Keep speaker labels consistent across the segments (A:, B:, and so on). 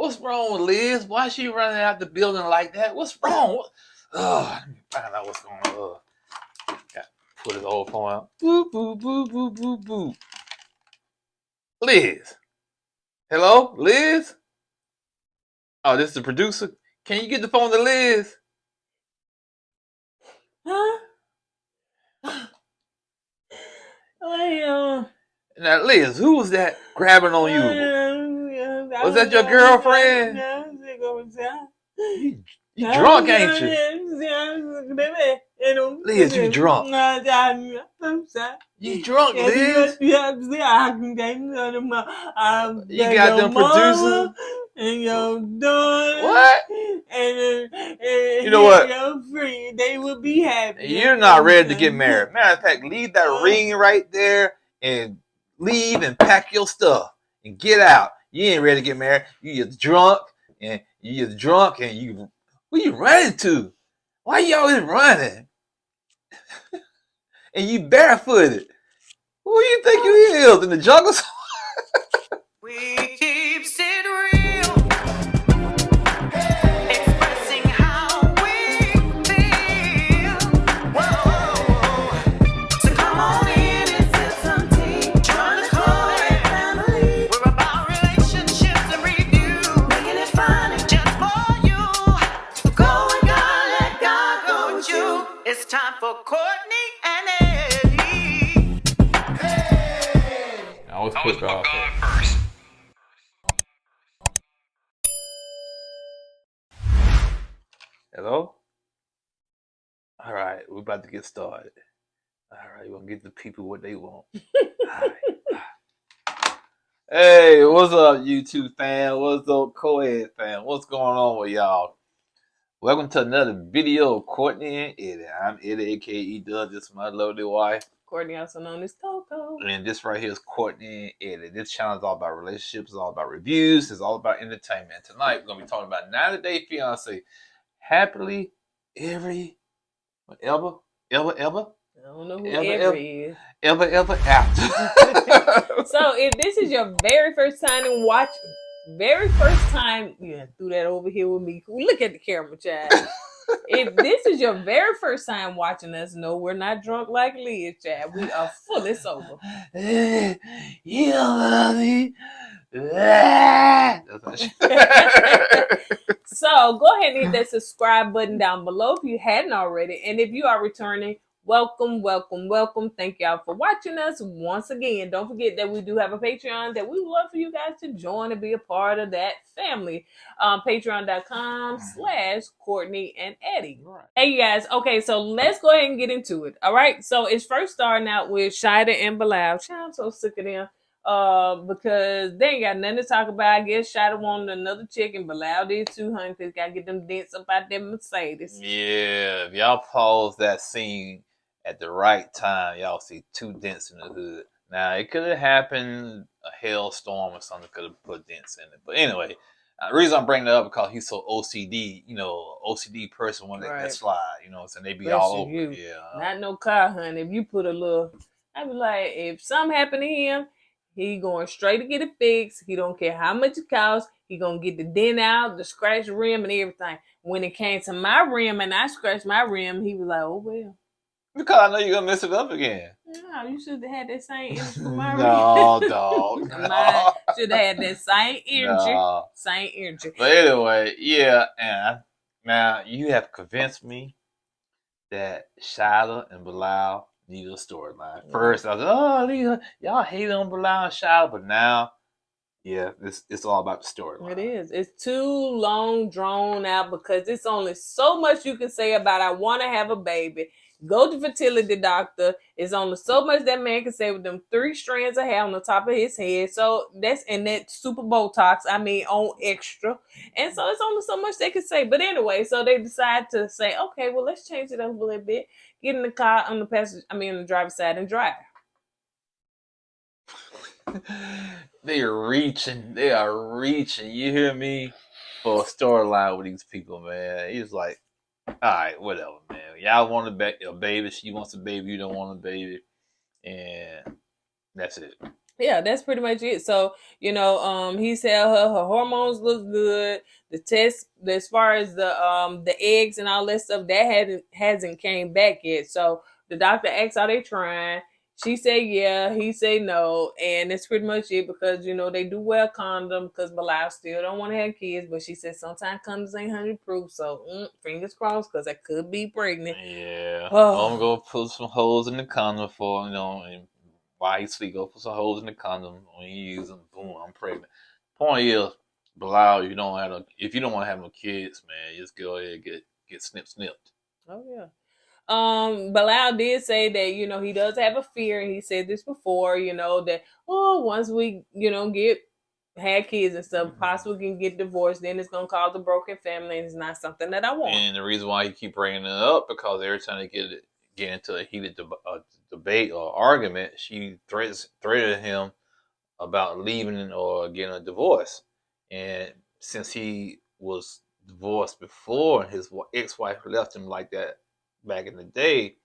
A: What's wrong with Liz? Why is she running out the building like that? What's wrong? Let me find out what's going on. Got to put his old phone out. Boop, boop, boop, boop, boop, boop. Liz. Hello, Liz? Oh, this is the producer. Can you get the phone to Liz?
B: Huh?
A: Now, Liz, who was that grabbing on you? Was that your girlfriend? You drunk, ain't you? Liz, you drunk. You drunk, Liz. You got them producers.
B: And your daughter.
A: What?
B: And
A: you know what?
B: Your friend, they would be happy.
A: You're not ready to get married. Matter of fact, leave that ring right there and leave and pack your stuff and get out. You ain't ready to get married. You just drunk and you. Where you running to? Why you always running? And you barefooted. Who you think you is in the jungle?
C: We keep it real, expressing how we feel. Whoa. So come on in and sip some tea. Join the KOED family. We're about relationships and review, making it fun just for you. Go with God, let God go with you. It's time for Courtney and Eddie.
A: I always put God first. Hello? All right, we're about to get started. All right, we're going to get the people what they want. All right. Hey, what's up, YouTube fam? What's up, KOED fam? What's going on with y'all? Welcome to another video of Courtney and Eddie. I'm Eddie, a.k.a. Doug. This is my lovely wife.
B: Courtney, also known as Coco.
A: And this right here is Courtney and Eddie. This channel is all about relationships. It's all about reviews. It's all about entertainment. Tonight, we're going to be talking about 90-Day Fiancé. Happily ever
B: I don't know who ever is.
A: Ever after.
B: So if this is your very first time to watch, threw that over here with me. Look at the camera, child. If this is your very first time watching us, no, we're not drunk like Liz, child. We are fully sober.
A: You love me.
B: So go ahead and hit that subscribe button down below if you hadn't already. And if you are returning, welcome, welcome, welcome. Thank y'all for watching us once again. Don't forget that we do have a Patreon that we would love for you guys to join and be a part of that family. Patreon.com/Courtney and Eddie. Right. Hey, you guys. Okay, so let's go ahead and get into it. All right. So it's first starting out with Shida and Bilal. I'm so sick of them. Because they ain't got nothing to talk about. I guess Shida wanted another chick and Bilal did too, honey, because gotta get them dents up out them Mercedes.
A: Yeah, if y'all pause that scene at the right time, y'all see 2 dents in the hood. Now, it could have happened, a hailstorm or something could have put dents in it. But anyway, the reason I'm bringing it up is because he's so OCD, OCD person when that slide, so they be all over.
B: You.
A: Yeah.
B: Not no car, honey. If you put a little, I'd be like, if something happened to him, he going straight to get it fixed. He don't care how much it costs. He gonna get the dent out, the scratch rim, and everything. When it came to my rim and I scratched my rim, he was like, "Oh well."
A: Because I know you're gonna mess it up again.
B: No, you should have had that same energy for my rim.
A: No, dog.
B: Mine should have had that same energy. No. Same energy.
A: But anyway, yeah, and now you have convinced me that Shida and Bilal need a storyline. First, I was like, y'all hate on Bilal and Shida, but now, yeah, it's all about the storyline.
B: It is. It's too long, drawn out, because it's only so much you can say about I want to have a baby. Go to fertility doctor. It's only so much that man can say with them 3 strands of hair on the top of his head. So that's in that super Botox, on extra. And so it's only so much they can say. But anyway, so they decide to say, okay, well, let's change it up a little bit. Get in the car on the driver's side and drive.
A: They are reaching. You hear me? For a storyline with these people, man. He's like, all right, whatever, man. Y'all want a baby. She wants a baby. You don't want a baby. And that's it.
B: Yeah, that's pretty much it. So, he said her hormones look good. The test, as far as the eggs and all that stuff, that hasn't came back yet. So the doctor asked, "Are they trying?" She said, "Yeah." He said, "No," and that's pretty much it because they do wear condom because Bilal still don't want to have kids, but she said sometimes condoms ain't 100 proof. So fingers crossed because I could be pregnant.
A: Yeah.
B: Oh.
A: I'm gonna put some holes in the condom for and while you sleep, go put some holes in the condom. When you use them, boom, I'm pregnant. Point is, Bilal, if you don't want to have no kids, man, just go ahead and get snipped.
B: Oh yeah. Bilal did say that, he does have a fear, and he said this before, that once we, had kids and stuff, possibly can get divorced, then it's gonna cause a broken family, and it's not something that I want.
A: And the reason why you keep bringing it up because every time they get into a heated debate or argument, she threatened him about leaving or getting a divorce. And since he was divorced before, his ex-wife left him like that back in the day,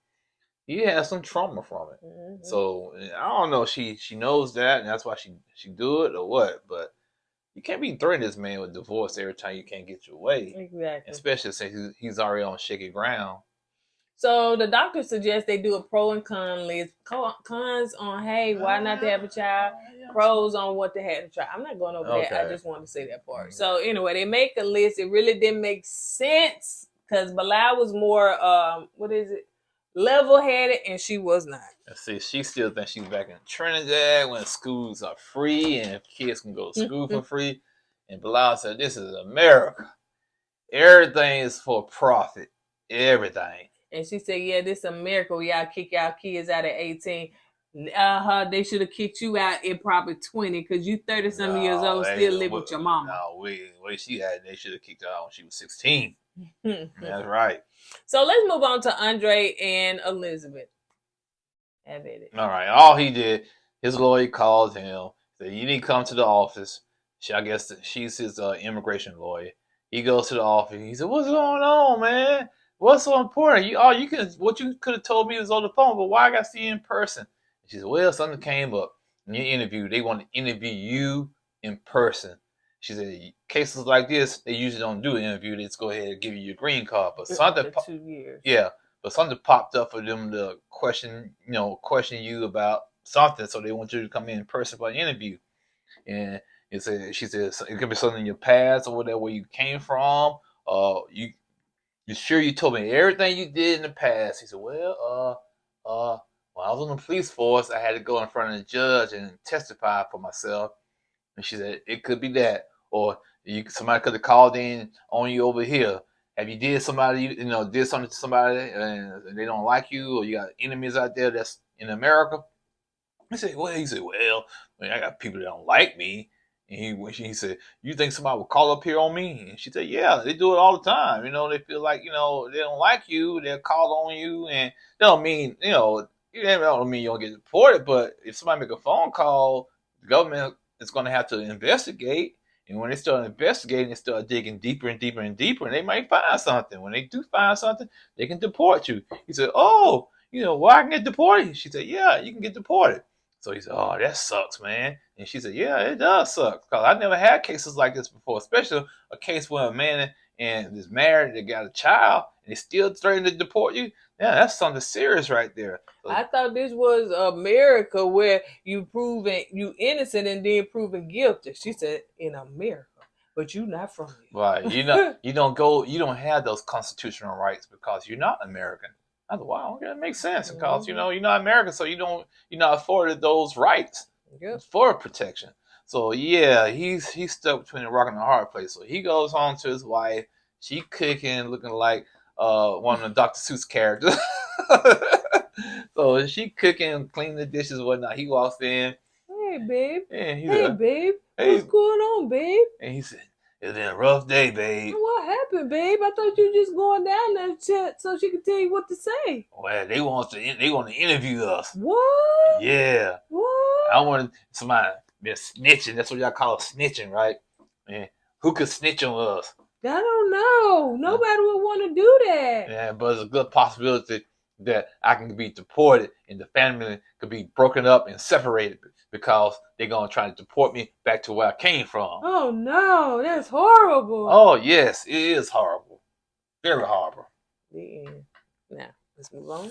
A: he has some trauma from it.
B: Mm-hmm.
A: So I don't know. She knows that, and that's why she do it or what. But you can't be threatening this man with divorce every time you can't get your way.
B: Exactly.
A: Especially since he's already on shaky ground.
B: So the doctor suggests they do a pro and con list. Cons on, hey, why not to have a child? Pros on what to have a child. I'm not going over that. I just wanted to say that part. So anyway, they make a list. It really didn't make sense because Bilal was more, level-headed, and she was not.
A: See, she still thinks she's back in Trinidad when schools are free and kids can go to school for free. And Bilal said, "This is America. Everything is for profit. Everything."
B: And she said, "Yeah, this is America where y'all kick y'all kids out at 18. They should have kicked you out at probably 20 because you 30-some years old still live with your mama."
A: No, where she at, they should have kicked her out when she was 16. That's right.
B: So let's move on to Andre and Elizabeth. Have it.
A: All right. All he did, his lawyer called him, said, "You need to come to the office." I guess she's his immigration lawyer. He goes to the office. He said, "What's going on, man? What's so important? What you could have told me was on the phone, but why I got to see you in person?" She said, "Well, something came up in your interview. They want to interview you in person." She said, "Cases like this, they usually don't do an interview. They just go ahead and give you your green card. But something,
B: 2 years.
A: yeah, but something popped up for them to question you about something. So they want you to come in person for an interview." And she said, "It could be something in your past or whatever, where you came from. You sure you told me everything you did in the past?" He said, "Well, when I was on the police force, I had to go in front of the judge and testify for myself." And she said, "It could be that, or somebody could have called in on you over here. Have you did something to somebody and they don't like you, or you got enemies out there that's in America?" He said, "Well, I got people that don't like me." And he said, "You think somebody will call up here on me?" And she said, "Yeah, they do it all the time. They feel like, they don't like you. They'll call on you, and they don't mean, it don't mean you don't get deported. But if somebody make a phone call, the government is going to have to investigate. And when they start investigating, they start digging deeper and deeper and deeper, and they might find something. When they do find something, they can deport you." He said, "Oh, well, I can get deported?" She said, "Yeah, you can get deported." So he said, "Oh, that sucks, man." And she said, "Yeah, it does suck. Because I never had cases like this before, especially a case where a man is married, they got a child, and they still threatening to deport you. Yeah, that's something serious right there." So,
B: I thought this was America where you proven you innocent and then proven guilty. She said, "In America, but you not from here."
A: right. You don't have those constitutional rights because you're not American. I thought, wow, okay, that makes sense because you're not American, so you're not afforded those rights for protection. So yeah, he's stuck between a rock and a hard place. So he goes home to his wife. She cooking, looking like one of the Dr. Seuss characters. So she cooking, cleaning the dishes, whatnot. He walks in.
B: "Hey, babe.
A: Hey,
B: babe. What's going on, babe?"
A: And he said, "It's been a rough day, babe."
B: "What happened, babe? I thought you were just going down there so she could tell you what to say."
A: "Well, they want to interview us."
B: "What?
A: Yeah.
B: What?"
A: I want somebody been snitching. That's what y'all call it, snitching, right? And who could snitch on us?
B: I don't know. Nobody would want to do that.
A: Yeah, but it's a good possibility that I can be deported and the family could be broken up and separated because they're gonna try to deport me back to where I came from.
B: Oh no, that's horrible.
A: Oh yes, it is horrible, very horrible.
B: The end. Now let's move on.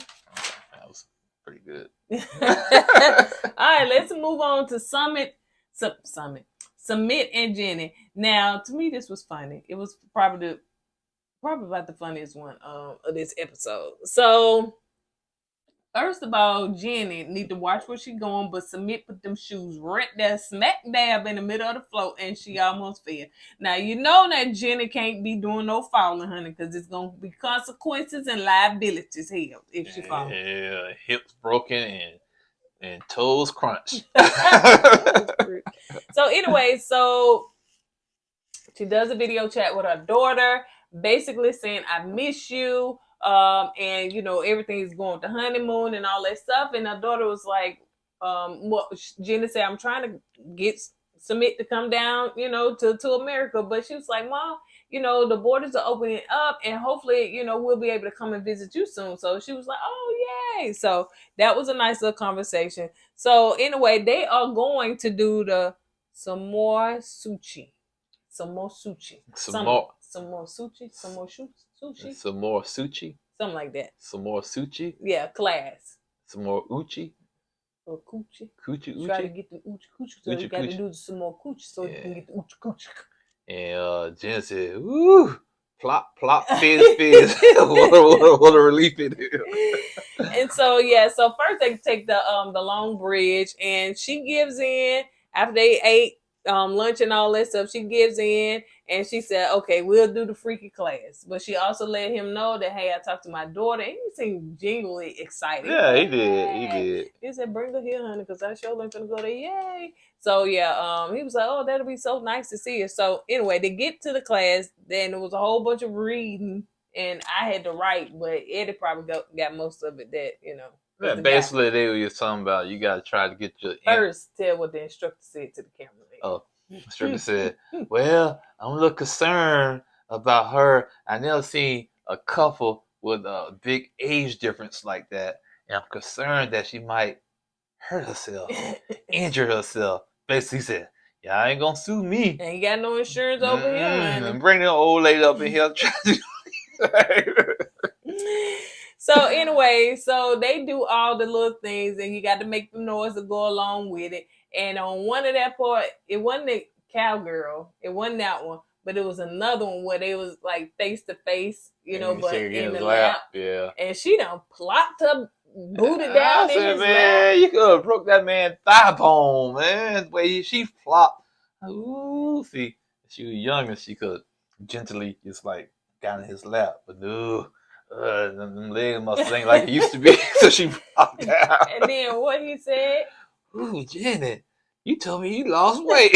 A: That was pretty good.
B: All right, let's move on to Summit and Jenny. Now, to me, this was funny. It was probably about the funniest one of this episode. So, first of all, Jenny need to watch where she going, but Summit put them shoes right there, smack dab in the middle of the floor, and she almost fell. Now, you know that Jenny can't be doing no falling, honey, because it's going to be consequences and liabilities here if she falls.
A: Yeah, hips broken and toes crunched.
B: So anyway, so she does a video chat with her daughter, basically saying, I miss you. And you know, everything's going to honeymoon and all that stuff. And her daughter was like, Jenny said, I'm trying to get Summit to come down, you know, to America. But she was like, Mom, you know, the borders are opening up and hopefully, you know, we'll be able to come and visit you soon. So she was like, oh, yay. So that was a nice little conversation. So anyway, they are going to do the some more sushi. Some more sushi. Something like that.
A: Some more sushi.
B: Yeah, class.
A: Some more uchi.
B: Or coochie.
A: Coochie
B: Try to
A: uchi.
B: get the coochie. So you got to do some more coochie so you can get the coochie.
A: And Jen said, ooh, plop, plop, fizz. what a relief it is.
B: And so, yeah, so first they take the long bridge and she gives in after they ate lunch and all that stuff. She gives in and she said, okay, we'll do the freaky class. But she also let him know that, hey, I talked to my daughter, and he seemed genuinely excited.
A: Yeah, he did.
B: He said, bring her here, honey, because I sure ain't gonna go there. Yay. So yeah, he was like, oh, that'll be so nice to see her. So anyway, they get to the class, then there was a whole bunch of reading, and I had to write, but Eddie probably got most of it that, you know.
A: Yeah, basically, they were just talking about you got to try to get your...
B: First, tell what the instructor said to the camera.
A: Oh, the instructor said, well, I'm a little concerned about her. I never seen a couple with a big age difference like that. And I'm concerned that she might hurt herself, injure herself. Basically, he said, yeah, I ain't going to sue me.
B: Ain't got no insurance over here, honey.
A: Bring the old lady up in here.
B: So anyway, so they do all the little things and you got to make the noise to go along with it. And on one of that part, it wasn't a cowgirl. It wasn't that one. But it was another one where they was like face to face, you know, but in the lap.
A: Yeah.
B: And she done plopped her booty down in his
A: man,
B: lap.
A: you could have broke that man's thigh bone, man. The way she flopped. Ooh, see, she was young and she could gently just like got in his lap. But no. Them legs must ain't like it used to be, so she popped out.
B: And then what he said?
A: Ooh, Janet, you told me you lost weight.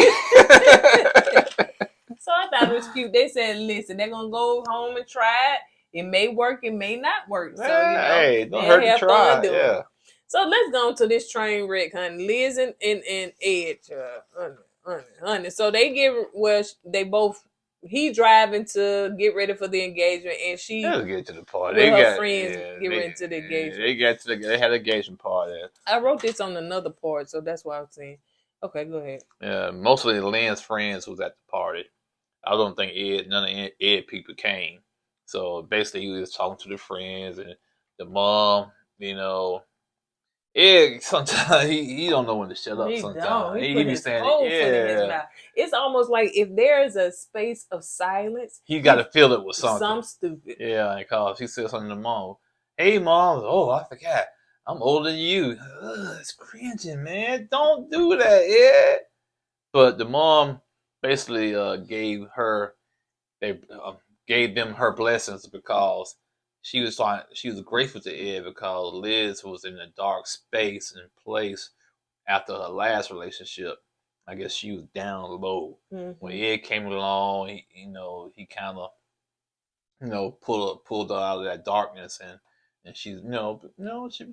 B: So I thought it was cute. They said, listen, they're going to go home and try it. It may work, it may not work. So, you know,
A: hey, don't hurt to try. Yeah.
B: So let's go to this train wreck, honey. Liz and Ed, honey. So they he driving to get ready for the engagement, and she
A: get to the party.
B: They her friends get ready to the engagement.
A: They had an engagement party.
B: I wrote this on another part, so that's why I was saying. Okay, go ahead.
A: Yeah, mostly Lynn's friends was at the party. I don't think none of Ed people came. So basically, he was talking to the friends and the mom. You know, Ed sometimes he don't know when to shut up. Sometimes
B: he be saying, yeah. It's almost like if there is a space of silence,
A: he got to fill it with something.
B: Some stupid.
A: Yeah, because he said something to mom. Hey, mom. Oh, I forgot. I'm older than you. It's cringing, man. Don't do that, Ed. But the mom basically gave them her blessings because she was grateful to Ed because Liz was in a dark space and place after her last relationship. I guess she was down low. Mm-hmm. When Ed came along, he kind of pulled her out of that darkness and she she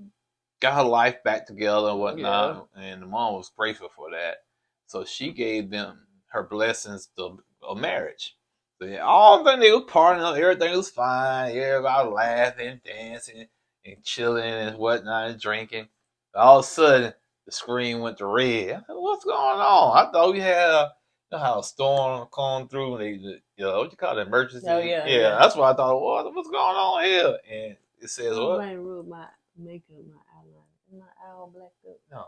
A: got her life back together and whatnot. Yeah. And the mom was grateful for that. So she gave them her blessings to a marriage. So all the they were partying, everything was fine. Everybody laughing, dancing, and chilling and whatnot and drinking. All of a sudden, the screen went to red. I said, what's going on? I thought we had you know how a storm come through and they, what you call it, emergency?
B: Oh, yeah.
A: That's what I thought. What's going on here? And it says
B: Oh,
A: what?
B: Rain ruled my makeup, my eyeliner. Is my eye all blacked up?
A: No.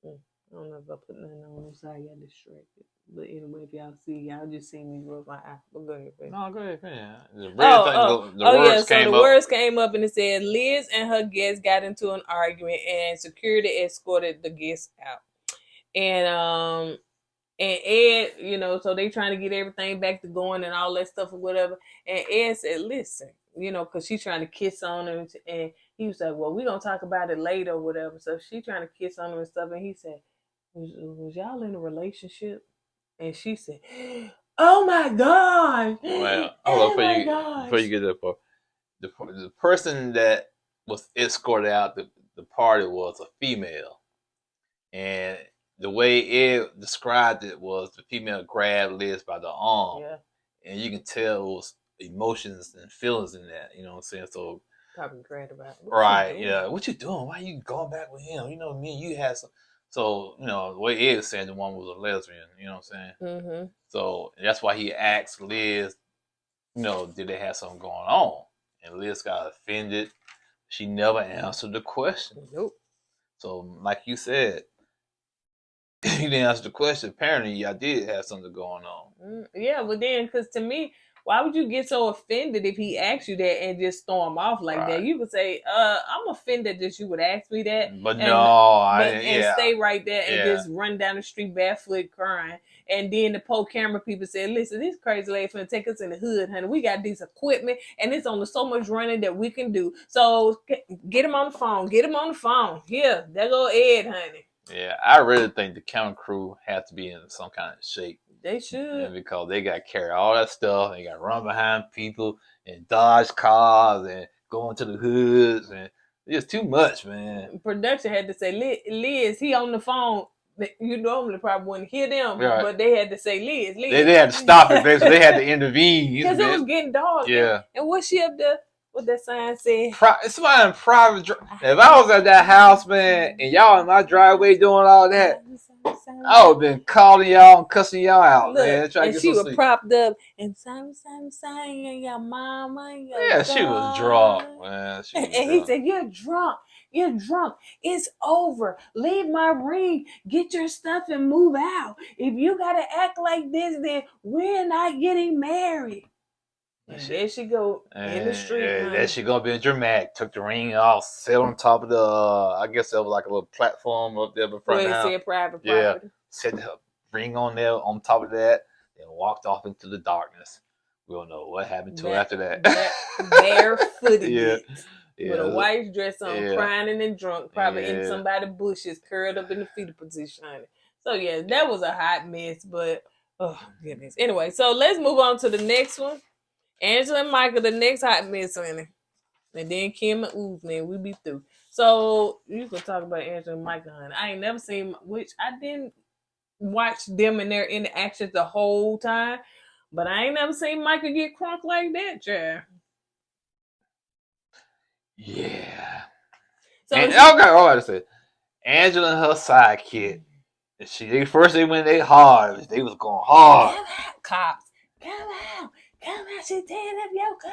B: I don't know if I put nothing on. I'm sorry, I got distracted. But anyway, if y'all see, y'all just see me rub my eye. But go ahead, baby.
A: No, go ahead, man. The
B: yeah.
A: words
B: So
A: came
B: the
A: up.
B: words came up and it said Liz and her guests got into an argument and security escorted the guests out. And Ed, so they trying to get everything back to going and all that stuff or whatever. And Ed said, listen, because she's trying to kiss on him. And he was like, well, we're going to talk about it later or whatever. So she trying to kiss on him and stuff. And he said, was y'all in a relationship? And she said, oh my God.
A: Well, before you get that part, the person that was escorted out the party was a female. And the way Ed described it was the female grabbed Liz by the arm.
B: Yeah.
A: And you can tell it was emotions and feelings in that, you know what I'm saying? So
B: probably great about it.
A: Right, yeah. What you doing? Why you going back with him? Me and you had some. So, the way Ed was saying the one was a lesbian, you know what I'm saying?
B: Mm-hmm.
A: So that's why he asked Liz, did they have something going on? And Liz got offended. She never answered the question.
B: Nope.
A: So, like you said, you didn't answer the question. Apparently, y'all did have something going on.
B: Yeah, but then, because to me, why would you get so offended if he asked you that and just storm off like that? You could say, I'm offended that you would ask me that.
A: But
B: stay right there and just run down the street barefoot crying. And then the poor camera people said, listen, this crazy lady finna take us in the hood, honey. We got this equipment and it's only so much running that we can do. So get him on the phone. Get him on the phone. Here, there go Ed, honey.
A: Yeah, I really think the camera crew has to be in some kind of shape.
B: They should.
A: Because they got to carry all that stuff. They got to run behind people and dodge cars and go into the hoods. And it's too much, man.
B: Production had to say, Liz, he on the phone. You normally probably wouldn't hear them,
A: right.
B: But they had to say, Liz.
A: They had to stop it, basically. They had to intervene.
B: Because it was getting dark.
A: Yeah.
B: And what's she up there? What that sign said?
A: Somebody in private. If I was at that house, man, and y'all in my driveway doing all that, I would have been calling y'all and cussing y'all out, man.
B: And she was propped up and saying, your mama, your
A: she was drunk, man.
B: He said, you're drunk. You're drunk. It's over. Leave my ring. Get your stuff and move out. If you got to act like this, then we're not getting married. And there she go in the street.
A: There she go being dramatic. Took the ring off, sat on top of the, I guess that was like a little platform up there before.
B: Where it said private property.
A: Yeah, set the ring on there on top of that, and walked off into the darkness. We don't know what happened to her after that.
B: Barefooted. With a white dress on, crying and drunk, probably in somebody's bushes, curled up in the fetal position, honey. So yeah, that was a hot mess, but oh goodness. Anyway, so let's move on to the next one. Angela and Michael, the next hot mess, honey. And then Kim and Ooh, man, we be through. So you can talk about Angela and Michael, honey. I ain't never seen, which I didn't watch them and their interactions the whole time, but I ain't never seen Michael get crunk like that, child.
A: Yeah. So I got to say, Angela and her sidekick. They went they hard. They was going hard.
B: Come out, cops. Come out. She's tearing up your car.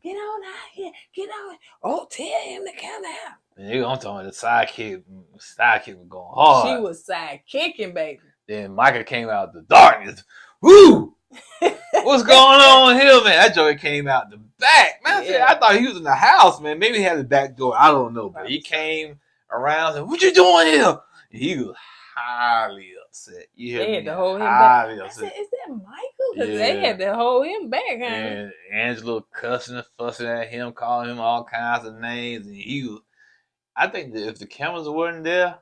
B: Get on out here. Get on. Oh, tell him to come out.
A: And I'm talking about the sidekick was going hard.
B: She was sidekicking, baby.
A: Then Michael came out of the darkness. Woo! What's going on here, man? That joker came out the back. Man, I thought he was in the house, man. Maybe he had the back door. I don't know. But he came around and said, what you doing here? And he was highly upset.
B: They had to hold him back. I said, is that Michael? Because they had to hold him back, huh?
A: And Angela cussing and fussing at him, calling him all kinds of names. And I think that if the cameras weren't there,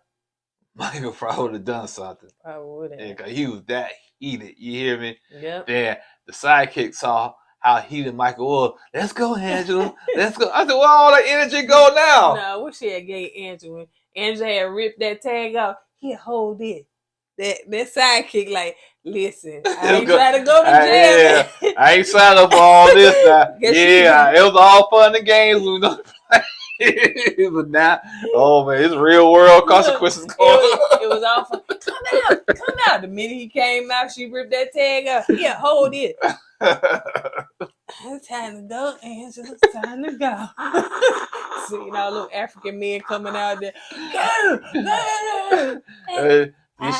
A: Michael probably would have done something.
B: Probably would have.
A: Because he was that heated. You hear me?
B: Yep.
A: Then the sidekick saw how heated Michael was. Let's go, Angela. Let's go. I said, where all the energy go now?
B: No, what she had gave Angela. Angela had ripped that tag off. Here, hold it. That sidekick, like, listen, I ain't trying to go to jail.
A: I ain't signed up for all this now. It was all fun and games. We don't play. But now, oh man, it's real world consequences going on.
B: It was awful. Come out. The minute he came out, she ripped that tag up. Yeah, hold it. It's time to go, Angela. It's time to go. Seeing all little African men coming out there. Go.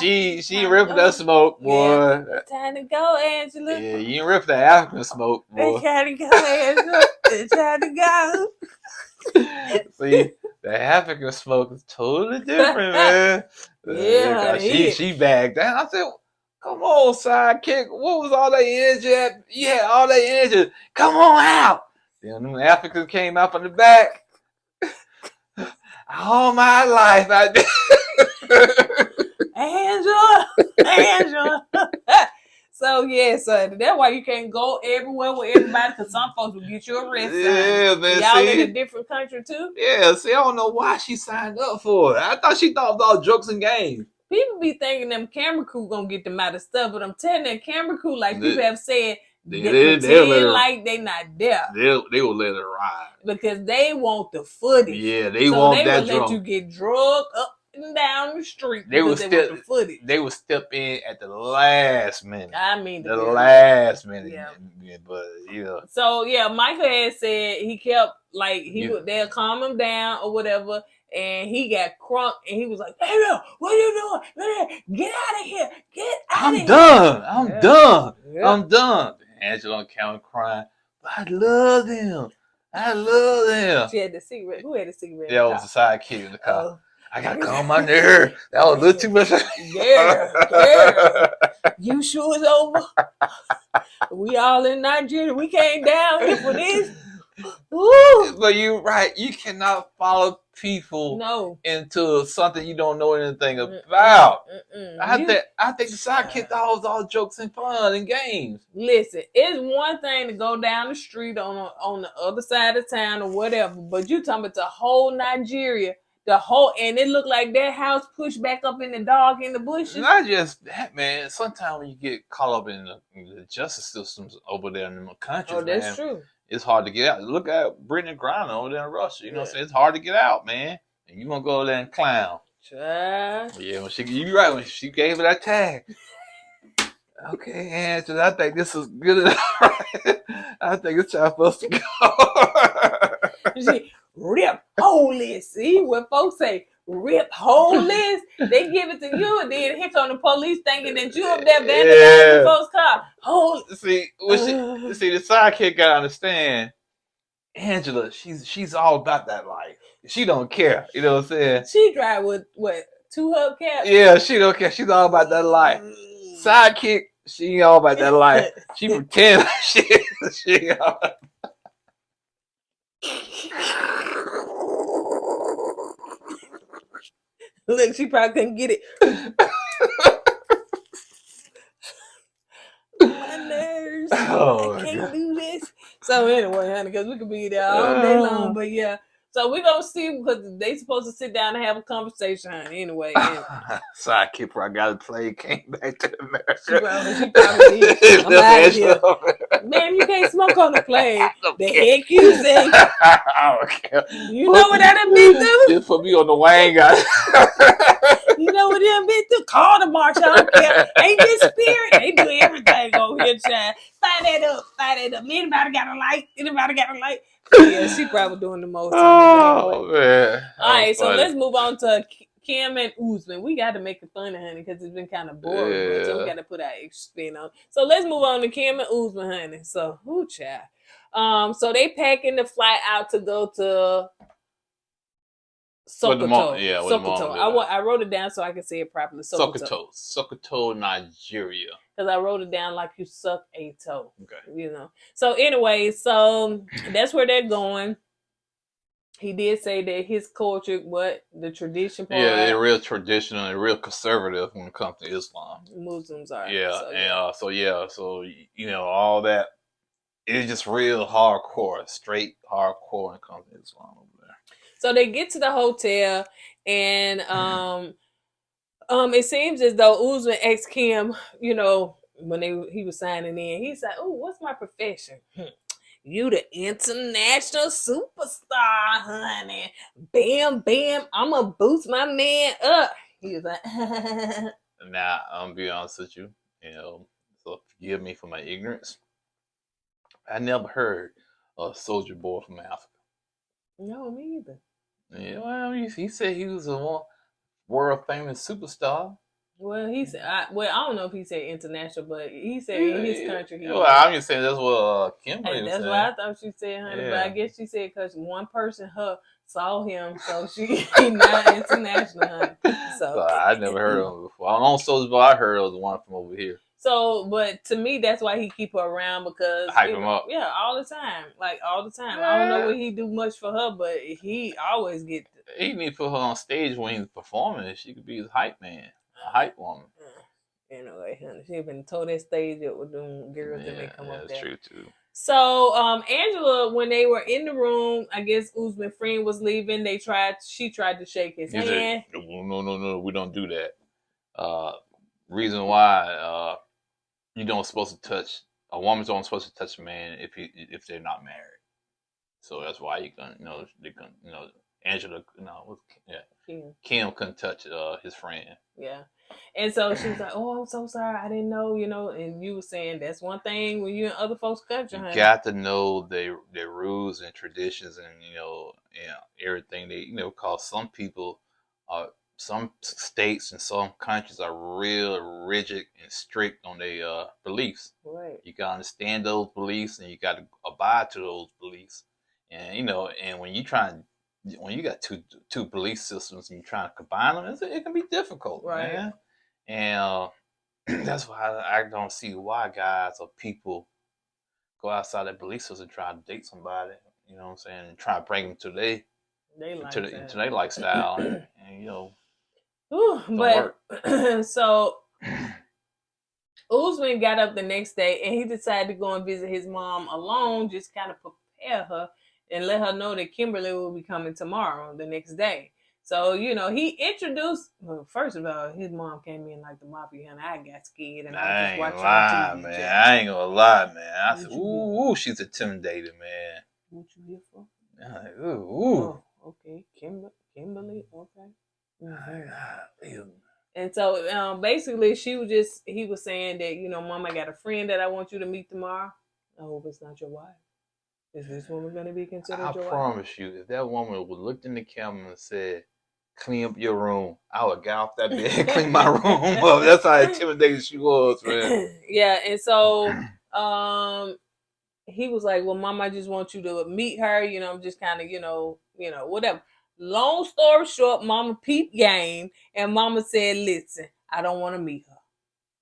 A: She ripped that smoke, boy.
B: Yeah. It's time to go, Angela.
A: Yeah, you ripped that African smoke, boy.
B: It's time to go, Angela. It's time to go.
A: See, the African smoke is totally different, man.
B: Yeah,
A: she bagged down. I said, "Come on, sidekick. What was all that energy? You had all that energy. Come on out." Then them Africans came out from the back. All my life, I did.
B: Angela. So that's why you can't go everywhere with everybody, because some folks will get you arrested.
A: Yeah, man.
B: Y'all
A: see?
B: in a different country too.
A: Yeah, see, I don't know why she signed up for it. I thought she thought it was all jokes and games.
B: People be thinking them camera crew gonna get them out of stuff, but I'm telling that camera crew, like people have said, they pretend like they not there.
A: They will let it ride
B: because they want the footage.
A: Yeah, they want that.
B: They will let you get drugged up and down the street.
A: They will
B: want the footage.
A: They will step in at the last minute.
B: I mean,
A: the last minute.
B: Yeah.
A: But
B: So Michael had said he kept they'll calm him down or whatever. And he got crunk, and he was like, "Hey, what are you doing? Get out of here! Get out of here!"
A: I'm done. I'm done. Angela on camera crying. I love him.
B: She had the cigarette. Who had the cigarette?
A: That was the sidekick in the car. I got to calm my nerve. That was a little too much.
B: Yeah. You sure it's over? We all in Nigeria. We came down here for this. Ooh.
A: But you're right. You cannot follow people into something you don't know anything about. I think the sidekick thought was all jokes and fun and games.
B: Listen, it's one thing to go down the street on the other side of town or whatever, but you talking about the whole Nigeria, and it looked like that house pushed back up in the dark in the bushes.
A: Not just that, man. Sometimes when you get caught up in the justice systems over there in the country,
B: that's true.
A: It's hard to get out. Look at Brittany Griner over there in Russia. You know what I'm saying? It's hard to get out, man. And you gonna go over there and clown.
B: Try.
A: Yeah, you're right. When she gave her that tag. Okay, Angela, I think this is good enough. I think it's time for us to go.
B: She rip holy. See what folks say? Rip holes. They give it to you, and then here come the police thinking that you up there vandalizing folks' car.
A: See, the sidekick gotta understand. Angela, she's all about that life. She don't care. You know what I'm saying?
B: She drive with what, 2 hubcaps?
A: Yeah, she don't care. She's all about that life. Sidekick, she ain't all about that life. She pretend like she all.
B: Look, she probably couldn't get it. My nerves. I can't do this. So anyway, honey, because we could be there all day long. But yeah. So we're going to see, because they supposed to sit down and have a conversation, honey. Anyway.
A: Sidekick probably got a plane, came back to America.
B: She probably did. I'm out of here. Man, you can't smoke on the plane. The heck you say?
A: I don't care.
B: You know what that done been through?
A: Just put me on the wang, guys.
B: You know what them been through? Call the marshal. I don't care. Ain't this spirit? They do everything over here, child. Find that up. Anybody got a light? Yeah, she probably doing the most.
A: Oh, man.
B: All right, so let's move on to Kim and Usman. We got to make it funny, honey, because it's been kind of boring. Yeah. So we got to put our extra spin on. So let's move on to Kim and Usman, honey. So, child. So they packing the flight out to go to Sokoto. Sokoto. I wrote it down so I can say it properly.
A: Sokoto, Nigeria.
B: Because I wrote it down like you suck a toe. Okay. You know. So anyway, that's where they're going. He did say that his culture, the tradition part.
A: Yeah, they're real traditional and real conservative when it comes to Islam.
B: Muslims are.
A: Yeah, so you know, all that is just real hardcore, straight hardcore when it comes to Islam over there.
B: So they get to the hotel, and it seems as though Usman asked Kim, you know, when he was signing in, he said, "Oh, what's my profession?" You the international superstar, honey. Bam, bam. I'ma boost my man up. He was like,
A: Now, I'm gonna be honest with you. So forgive me for my ignorance. I never heard of Soldier Boy from Africa.
B: no, me either.
A: Yeah, well, he said he was a world famous superstar.
B: Well, he said, I don't know if he said international, but he said in his country he
A: Well,
B: was.
A: I'm just saying that's what Kimberly
B: Hey,
A: was
B: that's
A: saying.
B: why I thought she said, honey, but I
A: Yeah.
B: guess she said because one person saw him, so he not international, honey.
A: So I never heard of him before. I don't know Soldier Boy. I heard of the one from over here.
B: So, but to me, that's why he keep her around because
A: Hype him up.
B: Yeah, all the time, like all the time. I don't know what he do much for her, but he always get.
A: He need to put her on stage when he's performing. She could be his hype man, a hype woman.
B: Anyway, honey, she been told that stage up with them girls that may come up there.
A: That's true too.
B: So, Angela, when they were in the room, I guess Usman's friend was leaving. She tried to shake his hand.
A: Said, no, we don't do that. Reason why you don't supposed to touch a woman's not supposed to touch a man if they're not married. So that's why you can Angela Kim couldn't touch his friend.
B: Yeah. And so she was like, "Oh, I'm so sorry. I didn't know, And you were saying that's one thing when you're in other folks' country, honey.
A: You got to know their rules and traditions and everything. Because some people some states and some countries are real rigid and strict on their beliefs.
B: Right.
A: You gotta understand those beliefs and you got to abide to those beliefs. And and when you got two belief systems and you try to combine them, it can be difficult,
B: right?
A: Man. And that's why I don't see why guys or people go outside their belief system and try to date somebody. You know what I'm saying? And try to bring them to their lifestyle, and
B: but so Usman got up the next day and he decided to go and visit his mom alone, just kind of prepare her and let her know that Kimberly will be coming tomorrow, the next day. So, he introduced, first of all, his mom came in like the mafia, and I got scared, and I was just watching TV.
A: Man. I ain't gonna lie, man. I said, ooh, she's intimidated, man.
B: What you here for?
A: Ooh.
B: Oh, okay. Kimberly, okay. Mm-hmm. And so, basically, he was saying that, Mom, I got a friend that I want you to meet tomorrow. I hope it's not your wife. Is this woman going to be considered your wife?
A: I promise you, if that woman would looked in the camera and said, clean up your room, I would get off that bed and clean my room up. That's how intimidated she was, man.
B: Yeah, and so he was like, well, Mom, I just want you to meet her, just kind of, whatever. Long story short, Mama peeped game, and Mama said, listen, I don't want to meet her.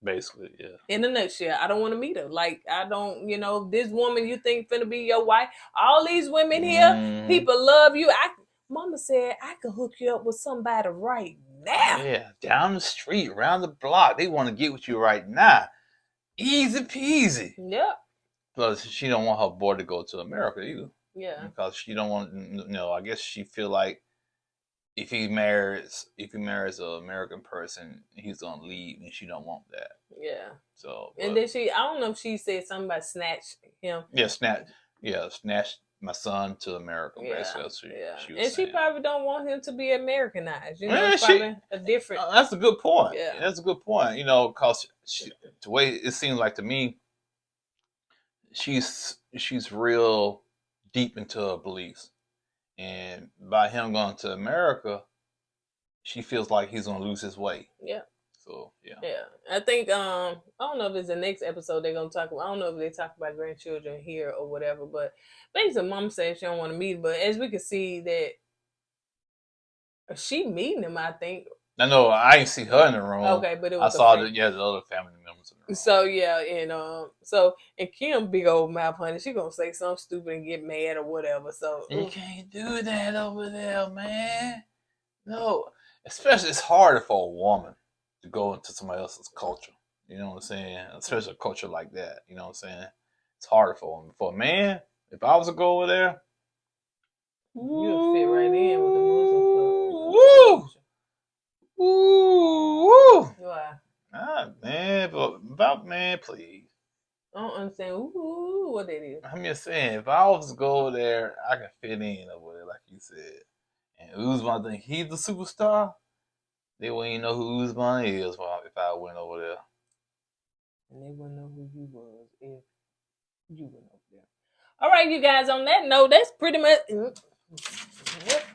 A: Basically, yeah.
B: In a nutshell, I don't want to meet her. Like, I don't, this woman you think finna be your wife. All these women here, people love you. Mama said I could hook you up with somebody right now.
A: Yeah, down the street, around the block. They want to get with you right now. Easy peasy.
B: Yep.
A: Plus, she don't want her boy to go to America either.
B: Yeah.
A: Because she don't want, I guess she feel like if he marries an American person, he's gonna leave, and she don't want that.
B: Yeah.
A: So.
B: And then I don't know if she said something about snatch him.
A: Yeah, snatch my son to America.
B: Yeah.
A: Basically,
B: She probably don't want him to be Americanized. It's probably a different.
A: That's a good point.
B: Yeah,
A: that's a good point. Because the way it seems like to me, she's real deep into her beliefs. And by him going to America, she feels like he's gonna lose his way.
B: Yeah.
A: So yeah.
B: Yeah. I think I don't know if it's the next episode they're gonna talk about. I don't know if they talk about grandchildren here or whatever, but basically Mom said she don't want to meet him. But as we can see that she meeting him, I think.
A: No, I ain't see her in the room.
B: Okay, but it was
A: I saw the other family members in the room.
B: So yeah, and Kim big old mouth, honey, she gonna say something stupid and get mad or whatever. So
A: you can't do that over there, man. No, especially it's harder for a woman to go into somebody else's culture. You know what I'm saying? Especially a culture like that. You know what I'm saying? It's harder for him. For a man, if I was to go over there,
B: you'll fit right in with the Muslim
A: culture. Woo!
B: Why?
A: Man, man, please.
B: I don't understand. Ooh. clue what that is.
A: I'm just saying, if I was to go there, I can fit in over there, like you said. And Uzman, I think he's the superstar. They wouldn't even know who Uzman is if I went over there.
B: And they wouldn't know who you was if you went over there. All right, you guys, on that note, that's pretty much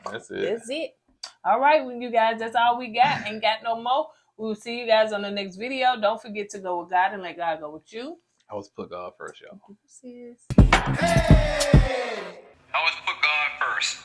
A: That's it.
B: That's it. All right, well, you guys, that's all we got. Ain't got no more. We will see you guys on the next video. Don't forget to go with God and let God go with you.
A: I was put God first, y'all.
B: Sis.
C: I always put God first.